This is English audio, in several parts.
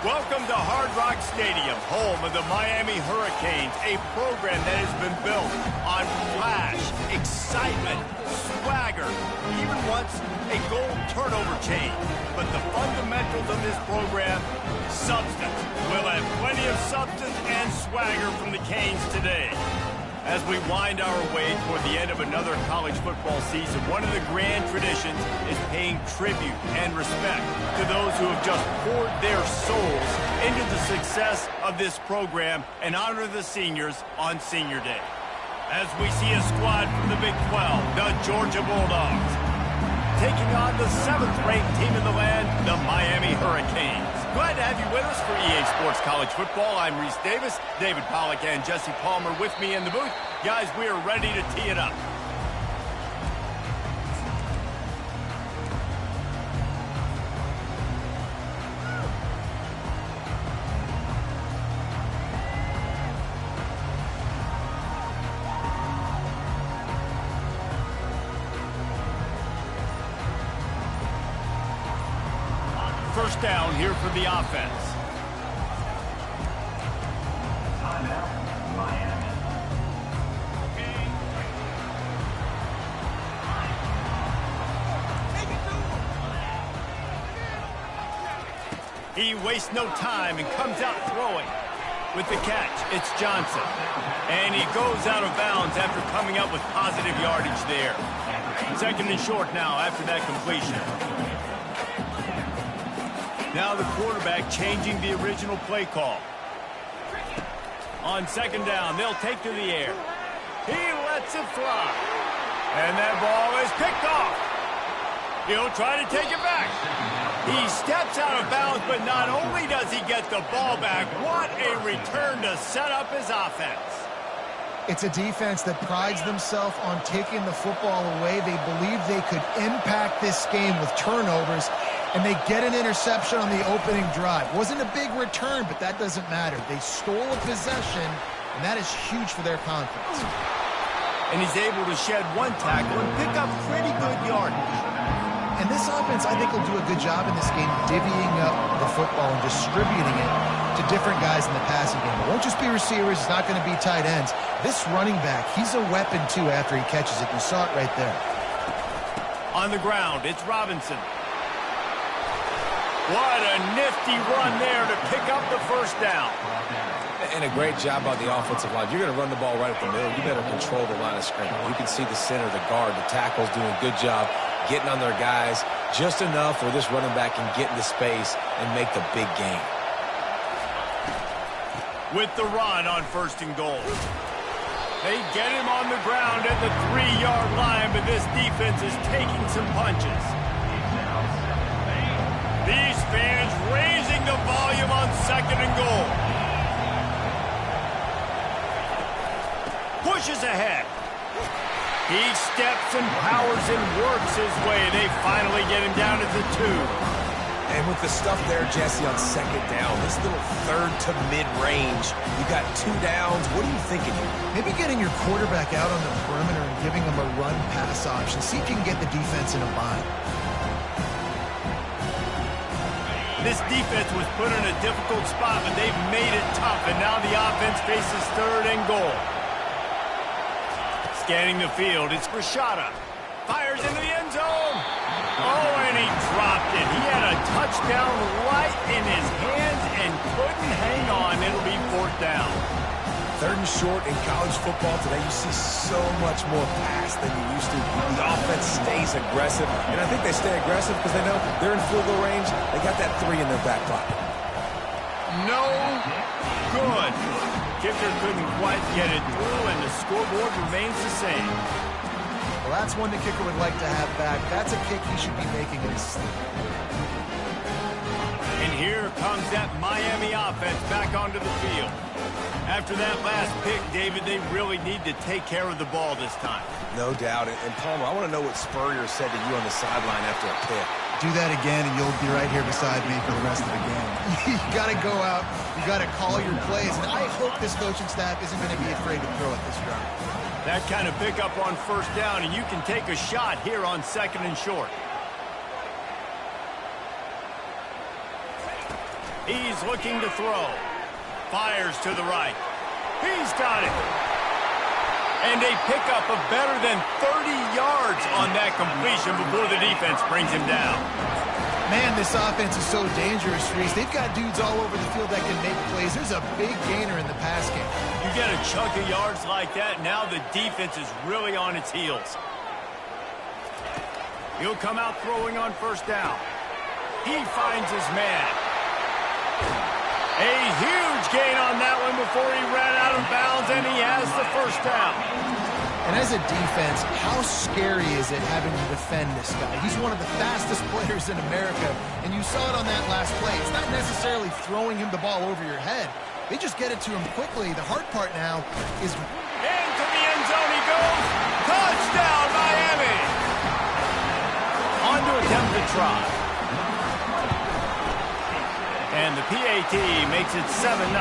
Welcome to Hard Rock Stadium, home of the Miami Hurricanes, a program that has been built on flash, excitement, swagger, even once a goal turnover chain. But the fundamentals of this program, substance. We'll have plenty of substance and swagger from the Canes today. As we wind our way toward the end of another college football season, one of the grand traditions is paying tribute and respect to those who have just poured their souls into the success of this program and honor the seniors on Senior Day. As we see a squad from the Big 12, the Georgia Bulldogs, taking on the 7th-ranked team in the land, the Miami Hurricanes. Glad to have you with us for EA Sports College Football. I'm Reese Davis, David Pollack, and Jesse Palmer with me in the booth. Guys, we are ready to tee it up. First down here for the offense. He wastes no time and comes out throwing. With the catch, it's Johnson. And he goes out of bounds after coming up with positive yardage there. 2nd and short now after that completion. Now the quarterback changing the original play call. On 2nd down, they'll take to the air. He lets it fly. And that ball is picked off. He'll try to take it back. He steps out of bounds, but not only does he get the ball back, what a return to set up his offense. It's a defense that prides themselves on taking the football away. They believe they could impact this game with turnovers, and they get an interception on the opening drive. Wasn't a big return, but that doesn't matter. They stole a possession, and that is huge for their confidence. And he's able to shed one tackle and pick up pretty good yardage. And this offense, I think, will do a good job in this game divvying up the football and distributing it to different guys in the passing game. It won't just be receivers. It's not going to be tight ends. This running back, he's a weapon, too, after he catches it. You saw it right there. On the ground, it's Robinson. What a nifty run there to pick up the first down. And a great job by the offensive line. You're going to run the ball right up the middle. You better control the line of scrimmage. You can see the center, the guard, the tackle's doing a good job getting on their guys just enough where this running back can get into space and make the big game. With the run on 1st and goal. They get him on the ground at the 3-yard line, but this defense is taking some punches. These fans raising the volume on 2nd and goal. Pushes ahead. He steps and powers and works his way. They finally get him down at the 2. And with the stuff there, Jesse, on 2nd down, this little 3rd to mid-range, you got 2 downs. What are you thinking here? Maybe getting your quarterback out on the perimeter and giving him a run-pass option. See if you can get the defense in a bind. This defense was put in a difficult spot, but they've made it tough, and now the offense faces 3rd and goal. Scanning the field, it's Rashada. Fires into the end zone. Oh, and he dropped it. He had a touchdown right in his hands and couldn't hang on. It'll be 4th down. 3rd and short in college football today, you see so much more pass than you used to. The offense stays aggressive, and I think they stay aggressive because they know they're in field goal range. They got that 3 in their back pocket. No good. Kicker couldn't quite get it through, and the scoreboard remains the same. Well, that's one the kicker would like to have back. That's a kick he should be making in his sleep. And here comes that Miami offense back onto the field. After that last pick, David, they really need to take care of the ball this time. No doubt. And Palmer, I want to know what Spurrier said to you on the sideline after a pick. Do that again, and you'll be right here beside me for the rest of the game. You got to go out. You got to call your plays. And I hope this coaching staff isn't going to be afraid to throw at this drive. That kind of pickup on 1st down, and you can take a shot here on 2nd and short. He's looking to throw. Fires to the right. He's got it. And a pickup of better than 30 yards on that completion before the defense brings him down. Man, this offense is so dangerous, Reese. They've got dudes all over the field that can make plays. There's a big gainer in the pass game. You get a chunk of yards like that, now the defense is really on its heels. He'll come out throwing on first down. He finds his man. A huge gain on that one before he ran out of bounds, and he has the first down. And as a defense, how scary is it having to defend this guy? He's one of the fastest players in America, and you saw it on that last play. It's not necessarily throwing him the ball over your head. They just get it to him quickly. The hard part now is... Into the end zone he goes. Touchdown, Miami. On to attempt the try. And the PAT makes it 7-0.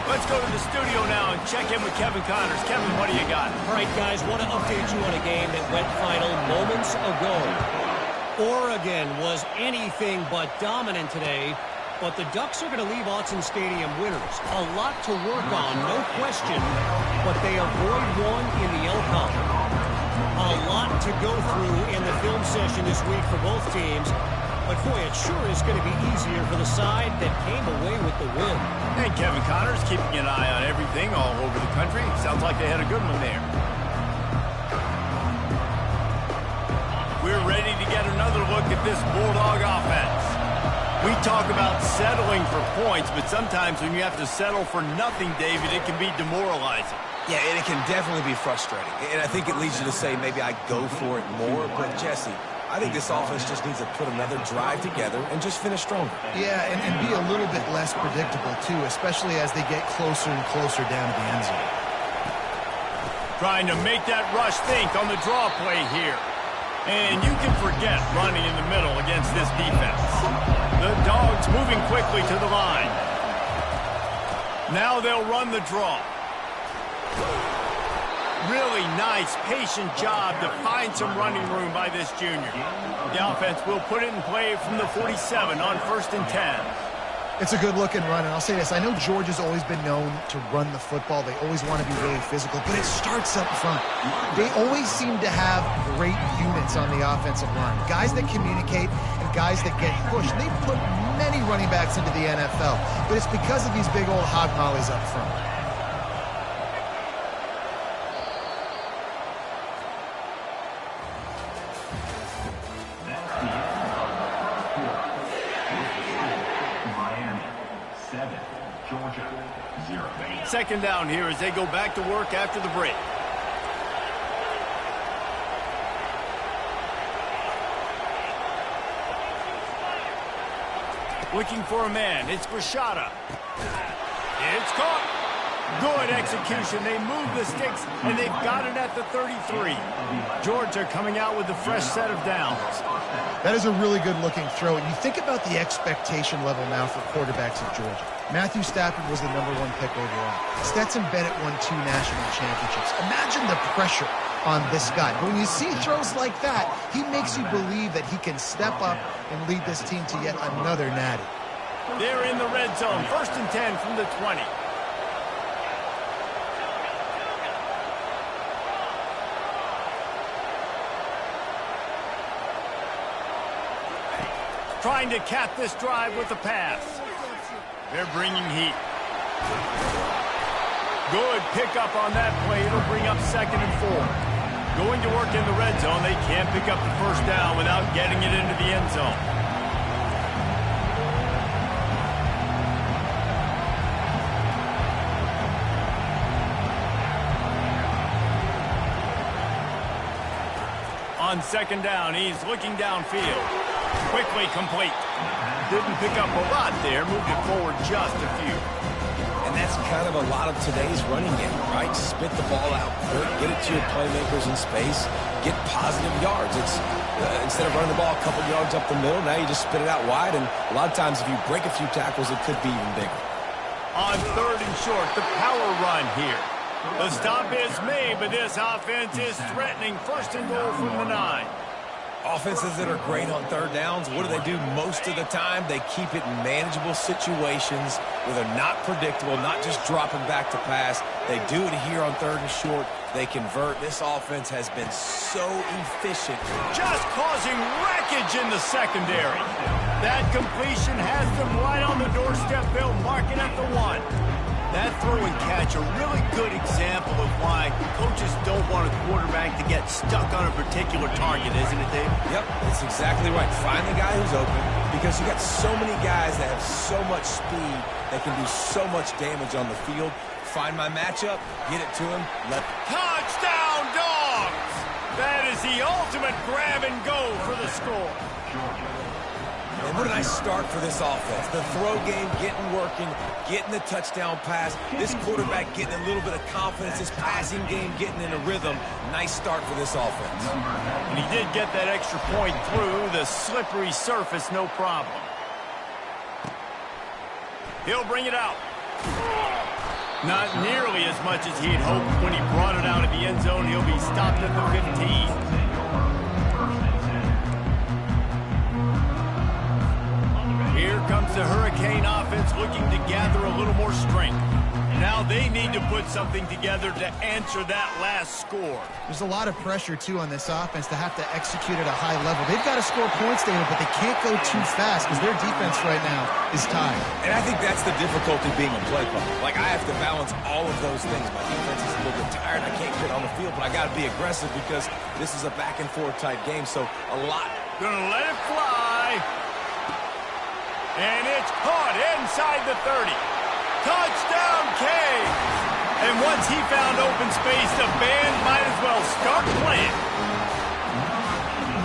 Let's go to the studio now and check in with Kevin Connors. Kevin, what do you got? All right, guys, want to update you on a game that went final moments ago. Oregon was anything but dominant today, but the Ducks are going to leave Autzen Stadium winners. A lot to work on, no question, but they avoid one in the Elcom. A lot to go through in the film session this week for both teams. But, boy, it sure is going to be easier for the side that came away with the win. And Kevin Connors keeping an eye on everything all over the country. Sounds like they had a good one there. We're ready to get another look at this Bulldog offense. We talk about settling for points, but sometimes when you have to settle for nothing, David, it can be demoralizing. Yeah, and it can definitely be frustrating. And I think it leads you to say maybe I go for it more. But, Jesse, I think this offense just needs to put another drive together and just finish stronger. Yeah, and be a little bit less predictable, too, especially as they get closer and closer down to the end zone. Trying to make that rush think on the draw play here. And you can forget running in the middle against this defense. The Dogs moving quickly to the line. Now they'll run the draw. Really nice, patient job to find some running room by this junior. The offense will put it in play from the 47 on 1st and 10. It's a good-looking run, and I'll say this. I know Georgia's always been known to run the football. They always want to be really physical, but it starts up front. They always seem to have great units on the offensive line, guys that communicate and guys that get pushed. They've put many running backs into the NFL, but it's because of these big old hog mollies up front. Second down here as they go back to work after the break. Looking for a man. It's Rashada. It's caught. Good execution. They move the sticks, and they've got it at the 33. Georgia coming out with a fresh set of downs. That is a really good-looking throw. And you think about the expectation level now for quarterbacks at Georgia. Matthew Stafford was the #1 pick overall. Stetson Bennett won 2 national championships. Imagine the pressure on this guy. But when you see throws like that, he makes you believe that he can step up and lead this team to yet another natty. They're in the red zone. 1st and 10 from the 20. Trying to cap this drive with a pass. They're bringing heat. Good pickup on that play. It'll bring up 2nd and 4. Going to work in the red zone. They can't pick up the first down without getting it into the end zone. On 2nd down, he's looking downfield. Quickly complete. Didn't pick up a lot there. Moved it forward just a few. And that's kind of a lot of today's running game, right? Spit the ball out quick, get it to your playmakers in space, get positive yards. It's instead of running the ball a couple yards up the middle, now you just spit it out wide, and a lot of times if you break a few tackles, it could be even bigger. On 3rd and short, the power run here. The stop is made, but this offense is threatening. 1st and goal from the 9. Offenses that are great on third downs, what do most of the time? They keep it in manageable situations where they're not predictable, not just dropping back to pass. They do it here on third and short. They convert. This offense has been so efficient. Just causing wreckage in the secondary. That completion has them right on the doorstep. They'll mark it at the 1. That throw and catch, a really good example of why coaches don't want a quarterback to get stuck on a particular target, isn't it, Dave? Yep, that's exactly right. Find the guy who's open, because you got so many guys that have so much speed that can do so much damage on the field. Find my matchup, get it to him. Touchdown, Dogs! That is the ultimate grab and go for the score. And what a nice start for this offense. The throw game working, getting the touchdown pass. This quarterback getting a little bit of confidence. This passing game getting in a rhythm. Nice start for this offense. And he did get that extra point through the slippery surface, no problem. He'll bring it out. Not nearly as much as he had hoped when he brought it out of the end zone. He'll be stopped at the 15. Here comes the Hurricane offense looking to gather a little more strength. Now they need to put something together to answer that last score. There's a lot of pressure, too, on this offense to have to execute at a high level. They've got to score points, David, but they can't go too fast because their defense right now is tired. And I think that's the difficulty being a play caller. Like, I have to balance all of those things. My defense is a little bit tired. I can't get on the field, but I got to be aggressive because this is a back-and-forth type game, so a lot. Gonna let it fly. And it's caught inside the 30. Touchdown, Canes! And once he found open space, the band might as well start playing.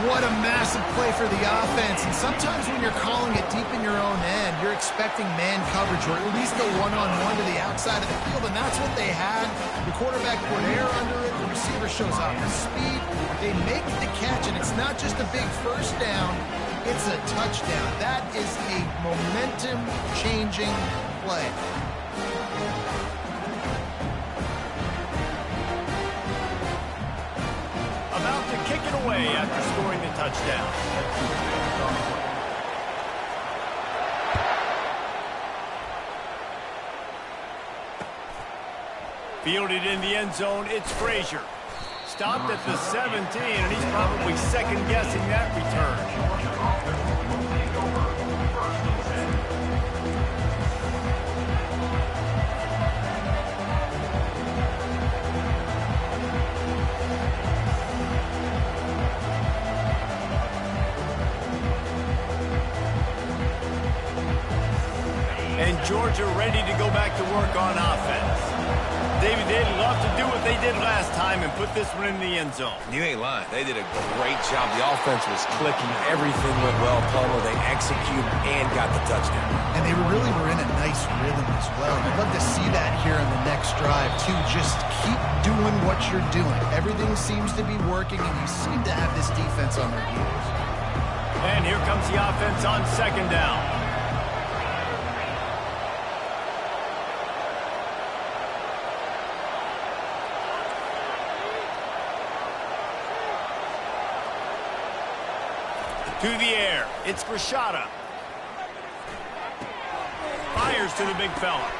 What a massive play for the offense. And sometimes when you're calling it deep in your own end, you're expecting man coverage or at least a one-on-one to the outside of the field, and that's what they had. The quarterback put air under it. The receiver shows off his speed. They make the catch, and it's not just a big first down. It's a touchdown. That is a momentum-changing play. About to kick it away after scoring the touchdown. Fielded in the end zone, it's Frazier. Stopped at the 17, and he's probably second-guessing that return. And Georgia ready to go back to work on offense. David, they'd love to do what they did last time and put this one in the end zone. You ain't lying. They did a great job. The offense was clicking. Everything went well, Palmer. They executed and got the touchdown. And they really were in a nice rhythm as well. I'd love to see that here on the next drive, too. Just keep doing what you're doing. Everything seems to be working, and you seem to have this defense on their heels. And here comes the offense on second down. To the air. It's Rashada. Fires to the big fella.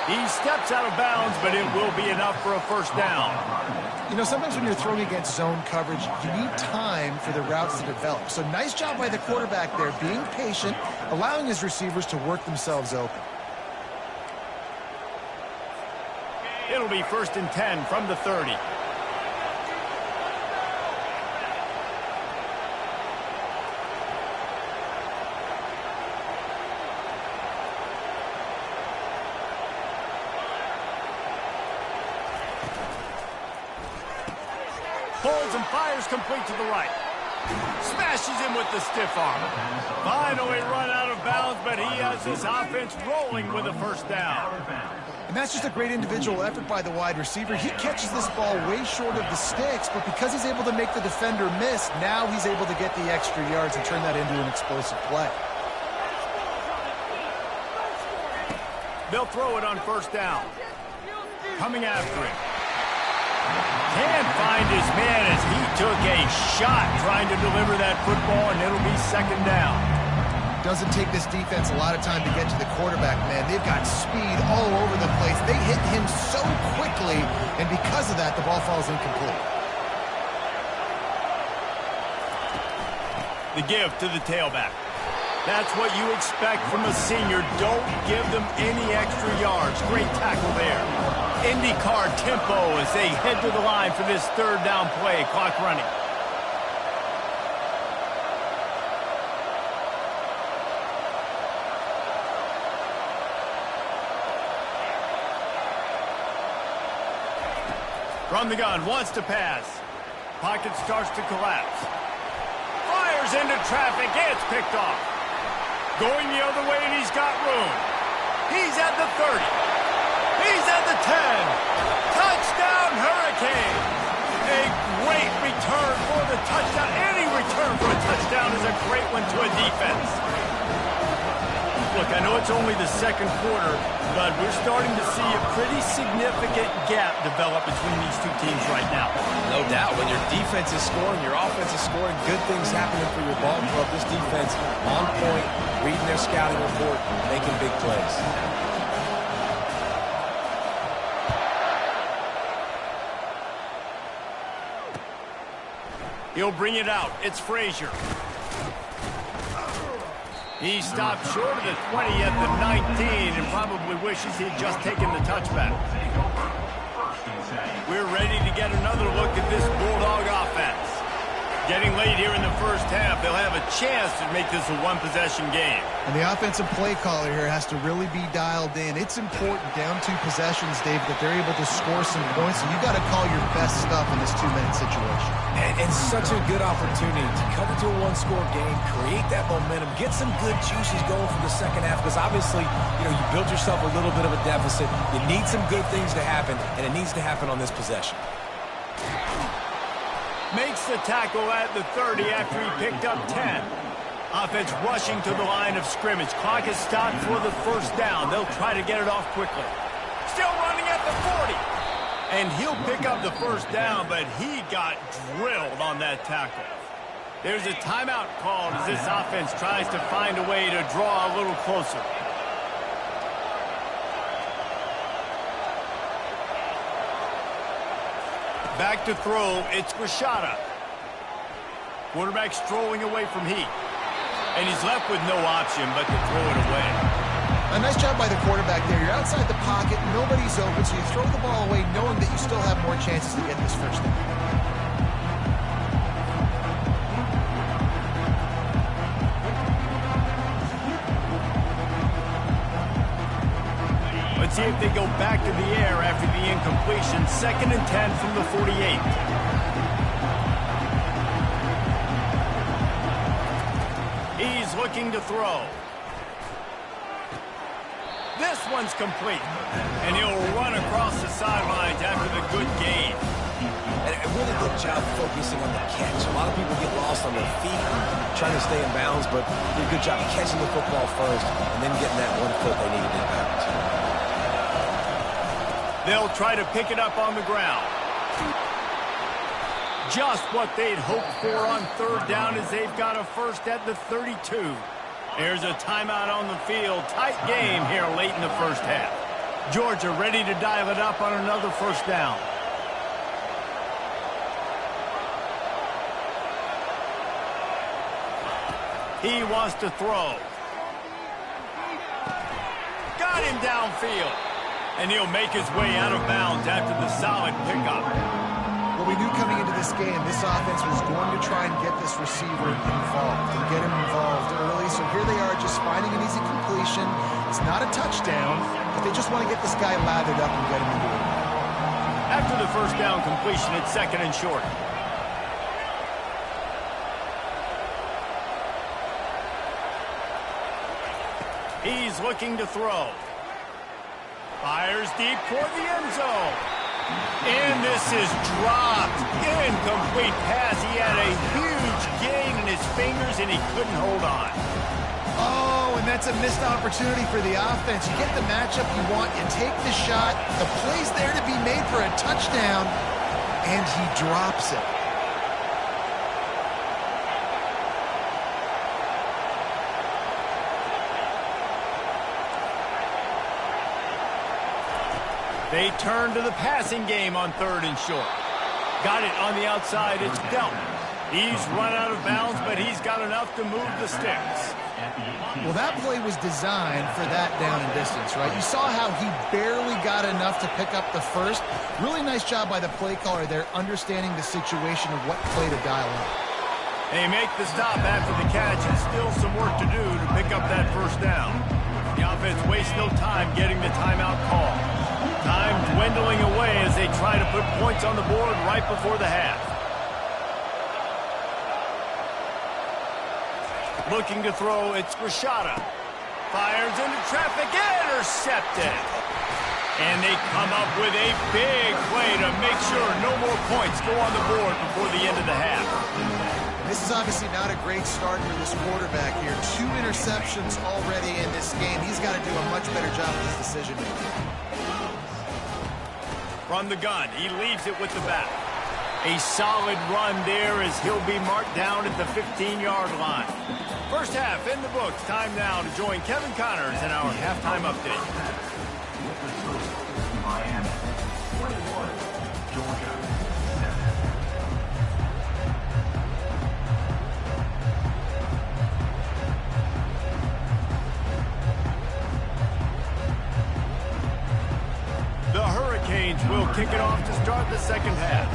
He steps out of bounds, but it will be enough for a first down. You know, sometimes when you're throwing against zone coverage, you need time for the routes to develop. So nice job by the quarterback there, being patient, allowing his receivers to work themselves open. It'll be 1st and 10 from the 30. Pulls and fires complete to the right. Smashes him with the stiff arm. Finally run out of bounds, but he has his offense rolling with a first down. And that's just a great individual effort by the wide receiver. He catches this ball way short of the sticks, but because he's able to make the defender miss, now he's able to get the extra yards and turn that into an explosive play. They'll throw it on first down. Coming after him. Can't find his man as he took a shot trying to deliver that football, and it'll be second down. Doesn't take this defense a lot of time to get to the quarterback, man. They've got speed all over the place. They hit him so quickly, and because of that, the ball falls incomplete. The give to the tailback. That's what you expect from a senior. Don't give them any extra yards. Great tackle there. IndyCar tempo as they head to the line for this third down play. Clock running. From the gun, wants to pass. Pocket starts to collapse. Fires into traffic, it's picked off. Going the other way, and he's got room. He's at the 30. He's at the 10. Touchdown, Hurricane. A great return for the touchdown. Any return for a touchdown is a great one to a defense. Look, I know it's only the second quarter, but we're starting to see a pretty significant gap develop between these two teams right now. No doubt. When your defense is scoring, your offense is scoring, good things happening for your ball club. This defense on point, reading their scouting report, making big plays. He'll bring it out. It's Frazier. He stopped short of the 20 at the 19 and probably wishes he'd just taken the touchback. We're ready to get another look at this Bulldog offense. Getting late here in the first half, they'll have a chance to make this a one-possession game. And the offensive play caller here has to really be dialed in. It's important down two possessions, Dave, that they're able to score some points, and you got to call your best stuff in this two-minute situation. And such a good opportunity to cut into a one-score game, create that momentum, get some good juices going for the second half, because obviously, you built yourself a little bit of a deficit. You need some good things to happen, and it needs to happen on this possession. Makes the tackle at the 30 after he picked up 10. Offense rushing to the line of scrimmage. Clock is stopped for the first down. They'll try to get it off quickly. Still running at the 40. And he'll pick up the first down, but he got drilled on that tackle. There's a timeout called as this offense tries to find a way to draw a little closer. Back to throw, it's Rashada. Quarterback strolling away from Heat. And he's left with no option but to throw it away. A nice job by the quarterback there. You're outside the pocket, nobody's open, so you throw the ball away knowing that you still have more chances to get this first down. Let's see if they go back to the air after the incompletion. 2nd and 10 from the 48. He's looking to throw. This one's complete. And he'll run across the sidelines after the good gain. And a really good job focusing on the catch. A lot of people get lost on their feet, trying to stay in bounds, but did a good job catching the football first and then getting that 1 foot they needed in bounds. They'll try to pick it up on the ground. Just what they'd hoped for on third down as they've got a first at the 32. There's a timeout on the field. Tight game here late in the first half. Georgia ready to dial it up on another first down. He wants to throw. Got him downfield. And he'll make his way out of bounds after the solid pickup. Well, we knew coming into this game, this offense was going to try and get this receiver involved and get him involved early. So here they are just finding an easy completion. It's not a touchdown, but they just want to get this guy lathered up and get him into it. After the first down completion, it's 2nd and short. He's looking to throw. Fires deep toward the end zone. And this is dropped. Incomplete pass. He had a huge gain in his fingers, and he couldn't hold on. Oh, and that's a missed opportunity for the offense. You get the matchup you want. You take the shot. The play's there to be made for a touchdown. and he drops it. They turn to the passing game on 3rd and short. Got it on the outside. It's Delton. He's run out of bounds, but he's got enough to move the sticks. Well, that play was designed for that down and distance, right? You saw how he barely got enough to pick up the first. Really nice job by the play caller there, understanding the situation of what play to dial up. They make the stop after the catch, and still some work to do to pick up that first down. The offense wastes no time getting the timeout call. Time dwindling away as they try to put points on the board right before the half. Looking to throw, it's Rashada. Fires into traffic, intercepted. And they come up with a big play to make sure no more points go on the board before the end of the half. This is obviously not a great start for this quarterback here. 2 interceptions already in this game. He's got to do a much better job of his decision making. From the gun, he leaves it with the back. A solid run there as he'll be marked down at the 15-yard line. First half in the books. Time now to join Kevin Connors in our halftime update. Miami, 21, Georgia, 7. The Hurricanes will kick it off to start the second half.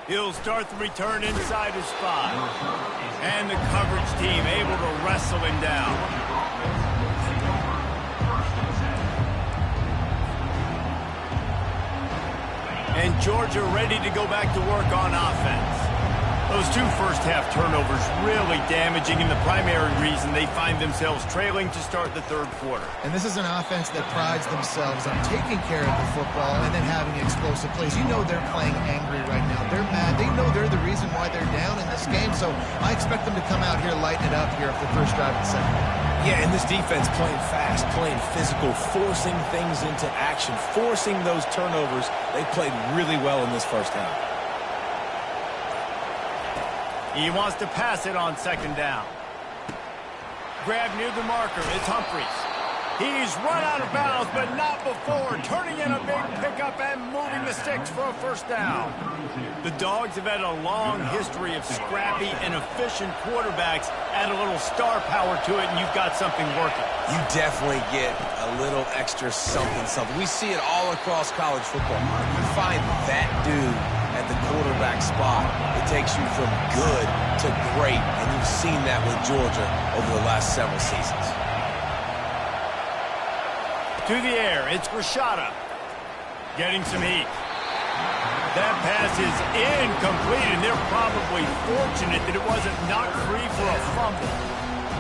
He'll start the return inside his 5. And the coverage team able to wrestle him down. And Georgia ready to go back to work on offense. Those 2 first-half turnovers really damaging, and the primary reason they find themselves trailing to start the 3rd quarter. And this is an offense that prides themselves on taking care of the football and then having explosive plays. You know they're playing angry right now. They're mad. They know they're the reason why they're down in this game, so I expect them to come out here, lighten it up here for the first drive of the second. Yeah, and this defense playing fast, playing physical, forcing things into action, forcing those turnovers. They played really well in this first half. He wants to pass it on 2nd down. Grab near the marker. It's Humphries. He's run out of bounds, but not before turning in a big pickup and moving the sticks for a first down. The Dogs have had a long history of scrappy and efficient quarterbacks. Add a little star power to it, and you've got something working. You definitely get a little extra something. We see it all across college football. You find that dude at the quarterback spot, it takes you from good to great, and you've seen that with Georgia over the last several seasons. To the air, it's Rashada. Getting some heat. That pass is incomplete, and they're probably fortunate that it wasn't knocked free for a fumble.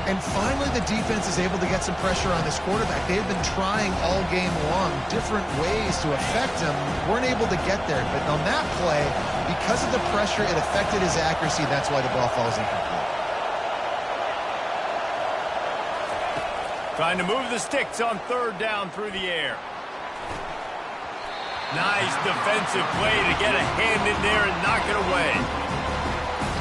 And finally, the defense is able to get some pressure on this quarterback. They've been trying all game long different ways to affect him. Weren't able to get there. But on that play, because of the pressure, it affected his accuracy. That's why the ball falls incomplete. Trying to move the sticks on 3rd down through the air. Nice defensive play to get a hand in there and knock it away.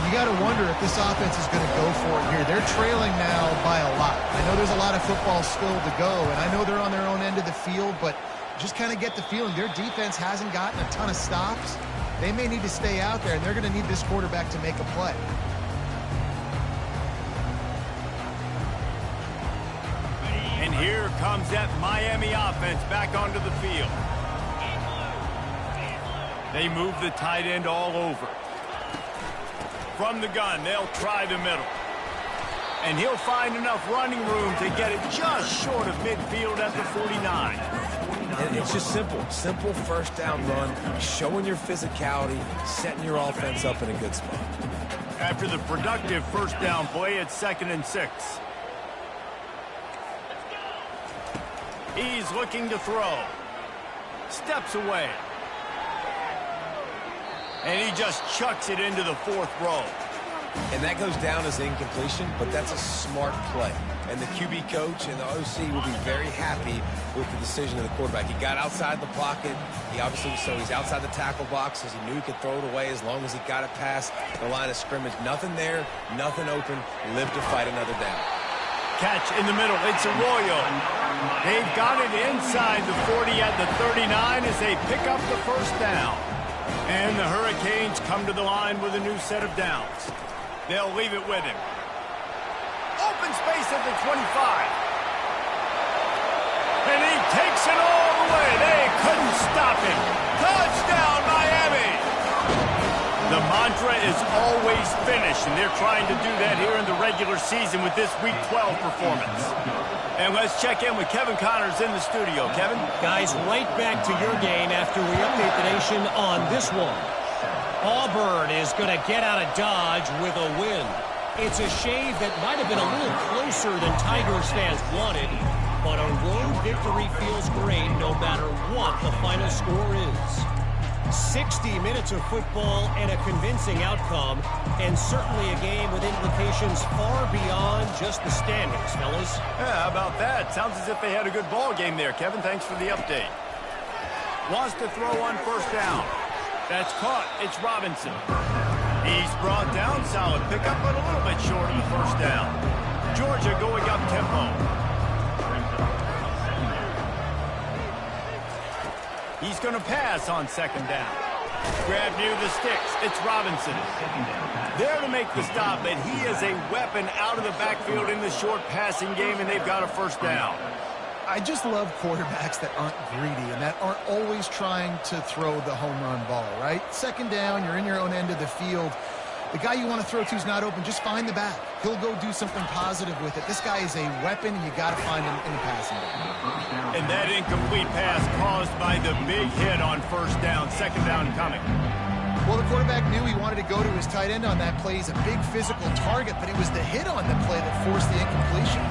You got to wonder if this offense is going to go for it here. They're trailing now by a lot. I know there's a lot of football still to go, and I know they're on their own end of the field, but just kind of get the feeling their defense hasn't gotten a ton of stops. They may need to stay out there, and they're going to need this quarterback to make a play. And here comes that Miami offense back onto the field. They move the tight end all over. From the gun, they'll try the middle. And he'll find enough running room to get it just short of midfield at the 49. And it's just simple first down run, showing your physicality, setting your offense up in a good spot. After the productive first down play, it's 2nd and 6. He's looking to throw. Steps away. And he just chucks it into the 4th row. And that goes down as incompletion, but that's a smart play. And the QB coach and the OC will be very happy with the decision of the quarterback. He got outside the pocket. He's outside the tackle box, as he knew he could throw it away as long as he got it past the line of scrimmage. Nothing there, nothing open. Live to fight another down. Catch in the middle. It's Arroyo. They've got it inside the 40 at the 39 as they pick up the first down. And the Hurricanes come to the line with a new set of downs. They'll leave it with him. Open space at the 25. And he takes it all the way. They couldn't stop him. Touchdown, Miami! The mantra is always finish, and they're trying to do that here in the regular season with this Week 12 performance. And let's check in with Kevin Connors in the studio. Kevin? Guys, right back to your game after we update the nation on this one. Auburn is going to get out of Dodge with a win. It's a shave that might have been a little closer than Tigers fans wanted, but a road victory feels great no matter what the final score is. 60 minutes of football and a convincing outcome, and certainly a game with implications far beyond just the standings, fellas. Yeah, how about that? Sounds as if they had a good ball game there, Kevin. Thanks for the update. Wants to throw on first down. That's caught. It's Robinson. He's brought down. Solid pickup, but a little bit short of the first down. Georgia going up tempo. He's going to pass on second down. Grab near the sticks. It's Robinson. There to make the stop, but he is a weapon out of the backfield in the short passing game, and they've got a first down. I just love quarterbacks that aren't greedy and that aren't always trying to throw the home run ball, right? Second down, you're in your own end of the field. The guy you want to throw to is not open. Just find the back. He'll go do something positive with it. This guy is a weapon, and you got to find him in the passing game. And that incomplete pass caused by the big hit on first down. Second down coming. Well, the quarterback knew he wanted to go to his tight end on that play. He's a big physical target, but it was the hit on the play that forced the incompletion.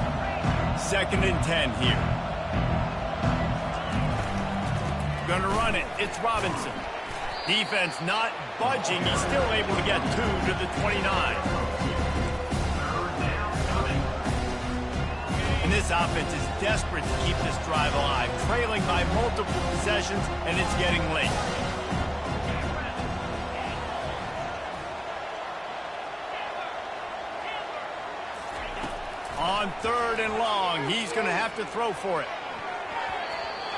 Second and 10 here. Gonna run it. It's Robinson. Defense not budging. He's still able to get 2 to the 29. And this offense is desperate to keep this drive alive, trailing by multiple possessions, and it's getting late. On third and long, he's going to have to throw for it.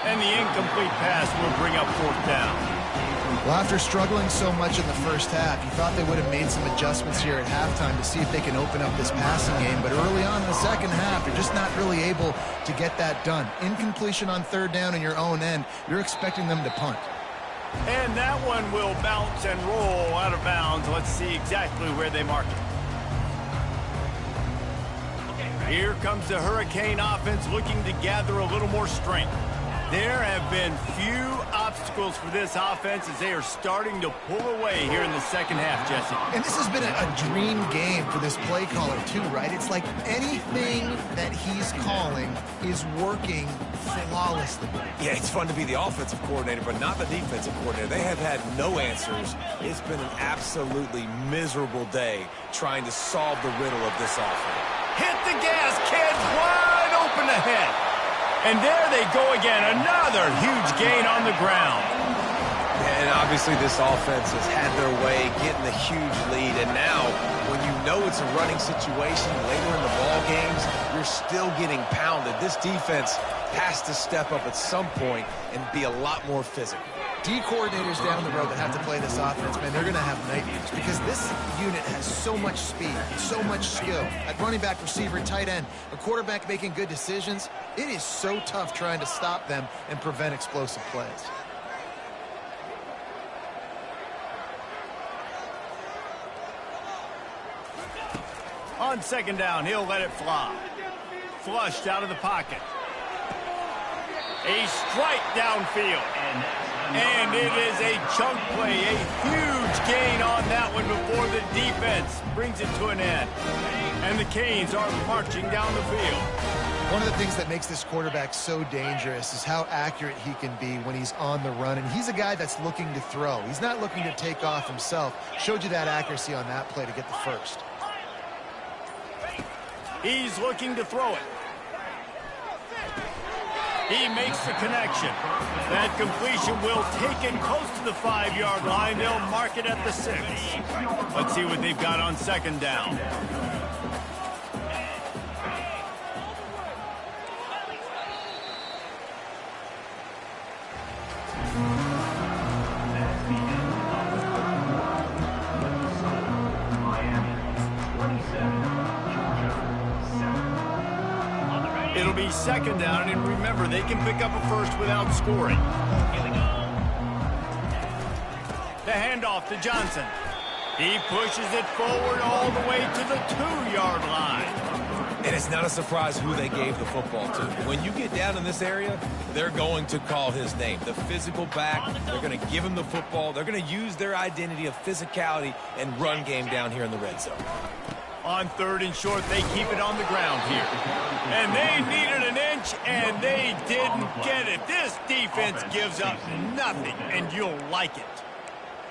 And the incomplete pass will bring up fourth down. Well, after struggling so much in the first half, you thought they would have made some adjustments here at halftime to see if they can open up this passing game. But early on in the second half, they're just not really able to get that done. Incompletion on third down in your own end, you're expecting them to punt. And that one will bounce and roll out of bounds. Let's see exactly where they mark it. Here comes the Hurricane offense looking to gather a little more strength. There have been few obstacles for this offense as they are starting to pull away here in the second half, Jesse. And this has been a dream game for this play caller too, right? It's like anything that he's calling is working flawlessly. Yeah, it's fun to be the offensive coordinator, but not the defensive coordinator. They have had no answers. It's been an absolutely miserable day trying to solve the riddle of this offense. Hit the gas, kids, wide open ahead. And there they go again, another huge gain on the ground. And obviously this offense has had their way getting the huge lead. And now, when you know it's a running situation later in the ball games, you're still getting pounded. This defense has to step up at some point and be a lot more physical. D coordinators down the road that have to play this offense, man, they're going to have nightmares because this unit has so much speed, so much skill. At running back, receiver, tight end, a quarterback making good decisions, it is so tough trying to stop them and prevent explosive plays. On second down, he'll let it fly. Flushed out of the pocket. A strike downfield. And it is a chunk play, a huge gain on that one before the defense brings it to an end. And the Canes are marching down the field. One of the things that makes this quarterback so dangerous is how accurate he can be when he's on the run. And he's a guy that's looking to throw. He's not looking to take off himself. Showed you that accuracy on that play to get the first. He's looking to throw it. He makes the connection. That completion will take it close to the 5-yard line. They'll mark it at the 6. Let's see what they've got on second down. It'll be second down, and remember, they can pick up a first without scoring. The handoff to Johnson. He pushes it forward all the way to the 2-yard line. And it's not a surprise who they gave the football to. When you get down in this area, they're going to call his name. The physical back, they're going to give him the football. They're going to use their identity of physicality and run game down here in the red zone. On 3rd and short, they keep it on the ground here. And they needed an inch, and they didn't get it. This defense gives up nothing, and you'll like it.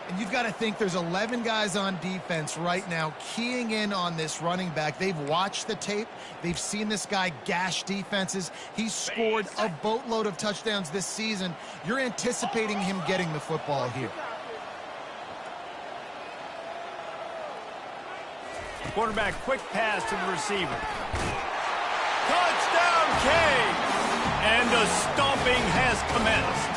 And you've got to think there's 11 guys on defense right now keying in on this running back. They've watched the tape. They've seen this guy gash defenses. He's scored a boatload of touchdowns this season. You're anticipating him getting the football here. Quarterback, quick pass to the receiver. Touchdown, Cade! And the stomping has commenced.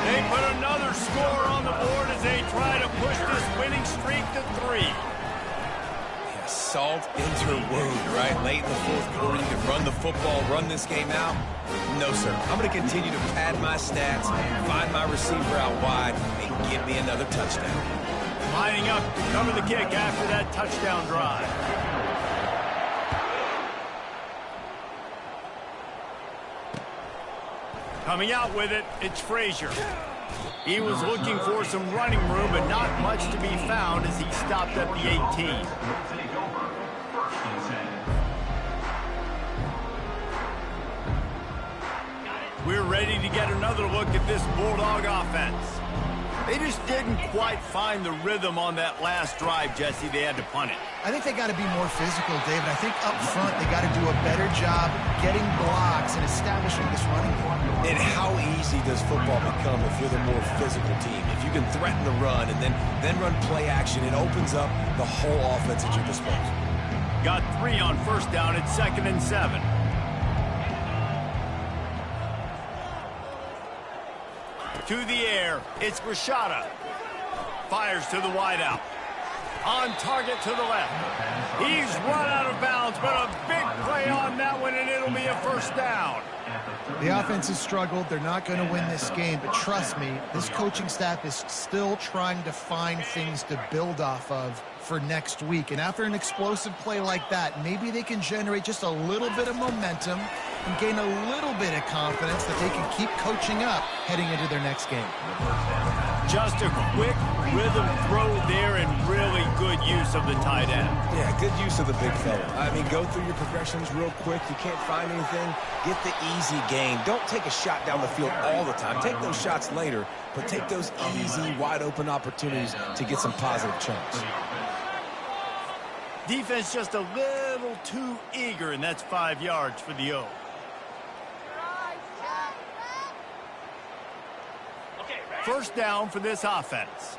They put another score on the board as they try to push this winning streak to 3. Yeah, salt into her wound, right? Late in the 4th quarter, you can run the football, run this game out. No, sir. I'm going to continue to pad my stats, find my receiver out wide, and give me another touchdown. Lining up to cover the kick after that touchdown drive. Coming out with it, it's Frazier. He was looking for some running room, but not much to be found as he stopped at the 18. We're ready to get another look at this Bulldog offense. They just didn't quite find the rhythm on that last drive, Jesse. They had to punt it. I think they got to be more physical, David. I think up front they got to do a better job getting blocks and establishing this running game. And how easy does football become if you're the more physical team? If you can threaten the run and then run play action, it opens up the whole offense at your disposal. Got 3 on first down at 2nd and 7. To the air, it's Rashada. Fires to the wideout. On target to the left. He's run out of bounds, but a big play on that one, and it'll be a first down. The offense has struggled. They're not going to win this game, but trust me, this coaching staff is still trying to find things to build off of for next week. And after an explosive play like that, maybe they can generate just a little bit of momentum and gain a little bit of confidence that they can keep coaching up heading into their next game. Just a quick rhythm throw there and really good use of the tight end. Yeah, good use of the big fella. I mean, go through your progressions real quick. You can't find anything. Get the easy gain. Don't take a shot down the field all the time. Take those shots later, but take those easy, wide-open opportunities to get some positive chunks. Defense just a little too eager, and that's 5 yards for the O. First down for this offense.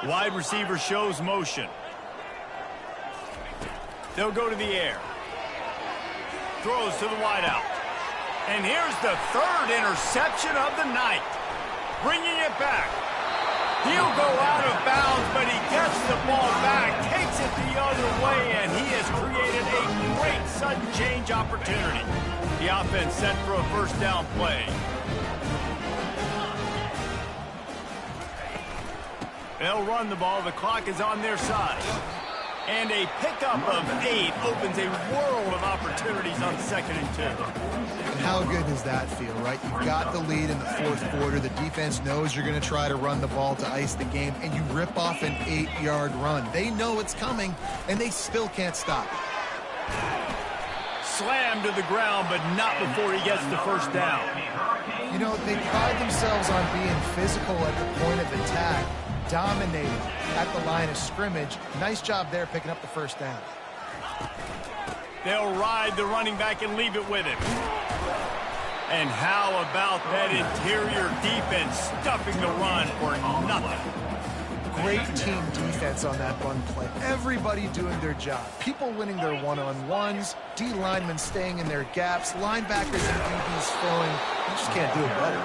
Wide receiver shows motion. They'll go to the air. Throws to the wideout. And here's the 3rd interception of the night. Bringing it back. He'll go out of bounds, but he gets the ball back, takes it the other way, and he has created a great sudden change opportunity. The offense set for a first down play. They'll run the ball. The clock is on their side. And a pickup of 8 opens a world of opportunities on 2nd and 2. And how good does that feel, right? You've got the lead in the 4th quarter. The defense knows you're going to try to run the ball to ice the game, and you rip off an 8-yard run. They know it's coming, and they still can't stop it. Slammed to the ground, but not before he gets the first down. You know, they pride themselves on being physical at the point of attack, dominated at the line of scrimmage. Nice job there picking up the first down. They'll ride the running back and leave it with him. And how about that interior defense stuffing the run for nothing? Great team defense on that run play. Everybody doing their job. People winning their one-on-ones, D linemen staying in their gaps, linebackers and DBs flowing. You just can't do it better.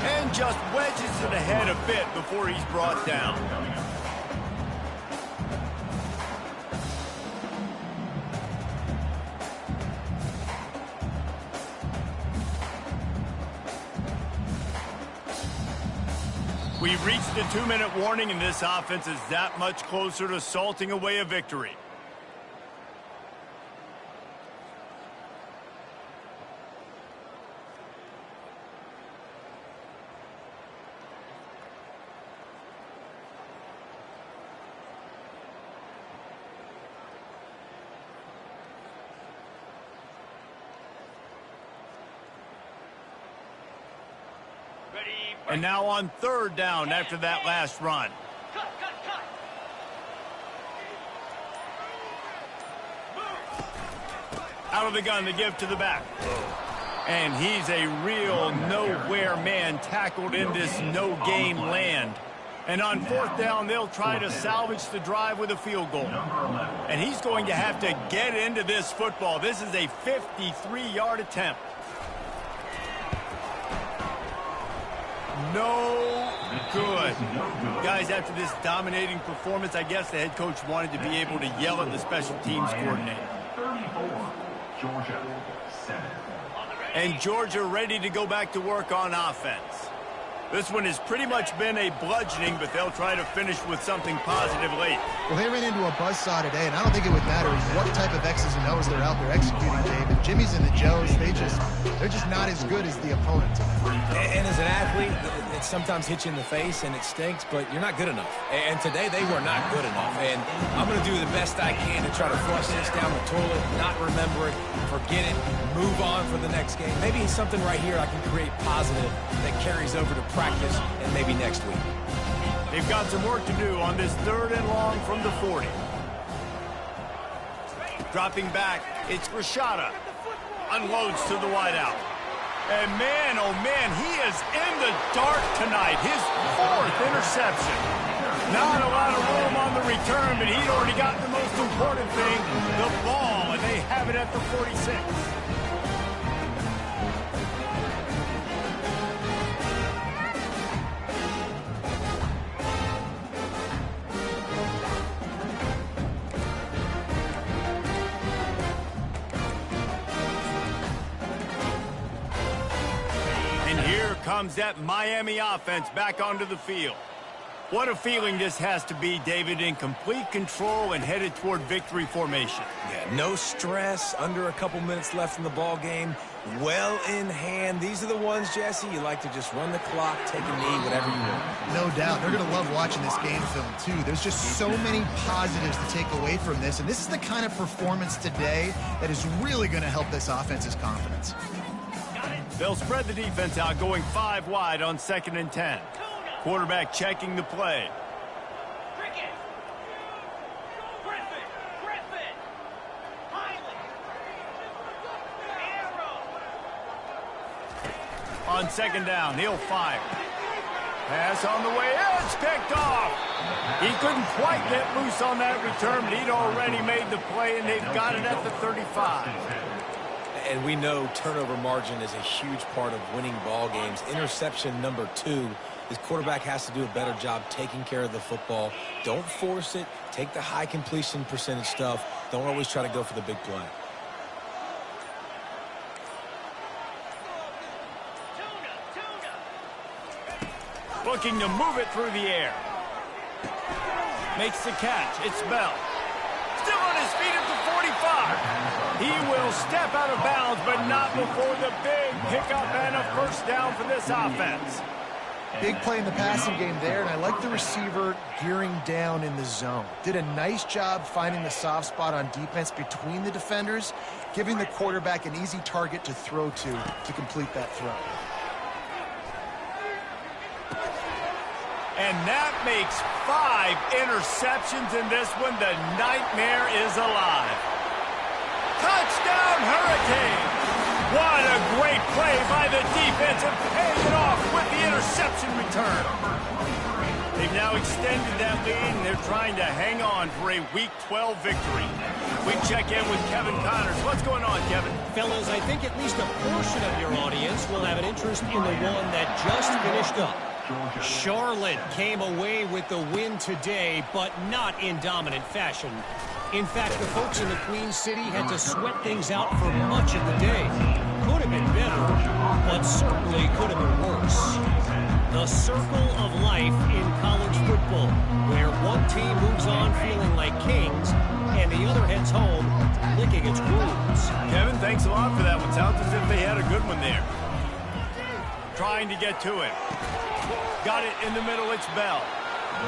And just wedges it ahead a bit before he's brought down. We've reached the 2-minute warning, and this offense is that much closer to salting away a victory. And now on 3rd down after that last run. Out of the gun to give to the back. And he's a real nowhere man tackled in this no-game land. And on 4th down, they'll try to salvage the drive with a field goal. And he's going to have to get into this football. This is a 53-yard attempt. No good. Guys, after this dominating performance, I guess the head coach wanted to be able to yell at the special teams coordinator. 34, Georgia, 7. And Georgia ready to go back to work on offense. This one has pretty much been a bludgeoning, but they'll try to finish with something positive late. Well, they ran into a buzzsaw today, and I don't think it would matter what type of X's and O's they're out there executing, David. Jimmy's and the Joes, they're just not as good as the opponent today. And as an athlete, it sometimes hits you in the face, and it stinks, but you're not good enough. And today, they were not good enough. And I'm going to do the best I can to try to flush this down the toilet, not remember it, forget it, move on for the next game. Maybe it's something right here I can create positive that carries over to practice and maybe next week. They've got some work to do on this 3rd and long from the 40. Dropping back, it's Rashada. Unloads to the wideout. And man, oh man, he is in the dark tonight. His 4th interception. Not a lot of room on the return, but he'd already got the most important thing, the ball, and they have it at the 46. Comes that Miami offense back onto the field. What a feeling this has to be, David, in complete control and headed toward victory formation. Yeah, no stress, under a couple minutes left in the ball game, well in hand. These are the ones, Jesse, you like to just run the clock, take a knee, whatever you want. No doubt. They're going to love watching this game film, too. There's just so many positives to take away from this, and this is the kind of performance today that is really going to help this offense's confidence. They'll spread the defense out, going 5 wide on 2nd and 10. Quarterback checking the play. On 2nd down, he'll fire. Pass on the way, it's picked off. He couldn't quite get loose on that return, but he'd already made the play, and they've got it at the 35. And we know turnover margin is a huge part of winning ball games. Interception number 2. This quarterback has to do a better job taking care of the football. Don't force it. Take the high completion percentage stuff. Don't always try to go for the big play. Looking to move it through the air. Makes the catch. It's Bell. Still on his feet at the 45. He will step out of bounds, but not before the big pickup and a first down for this offense. Big play in the passing game there, and I like the receiver gearing down in the zone. Did a nice job finding the soft spot on defense between the defenders, giving the quarterback an easy target to throw to complete that throw. And that makes 5 interceptions in this one. The nightmare is alive. Touchdown, Hurricanes! What a great play by the defense and paying it off with the interception return. They've now extended that lead, and they're trying to hang on for a Week 12 victory. We check in with Kevin Connors. What's going on, Kevin? Fellas, I think at least a portion of your audience will have an interest in the one that just finished up. Charlotte came away with the win today, but not in dominant fashion. In fact, the folks in the Queen City had to sweat things out for much of the day. Could have been better, but certainly could have been worse. The circle of life in college football, where one team moves on feeling like kings, and the other heads home licking its wounds. Kevin, thanks a lot for that one. Sounds as if they had a good one there. Trying to get to it. Got it in the middle, it's Bell.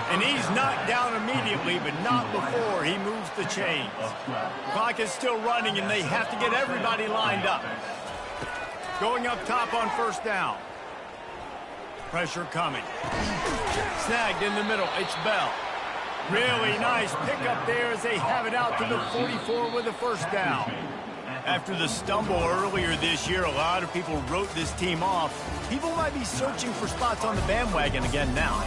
And he's knocked down immediately, but not before he moves the chains. Clock is still running, and they have to get everybody lined up. Going up top on first down. Pressure coming. Snagged in the middle, it's Bell. Really nice pickup there as they have it out to the 44 with a first down. After the stumble earlier this year, a lot of people wrote this team off. People might be searching for spots on the bandwagon again now.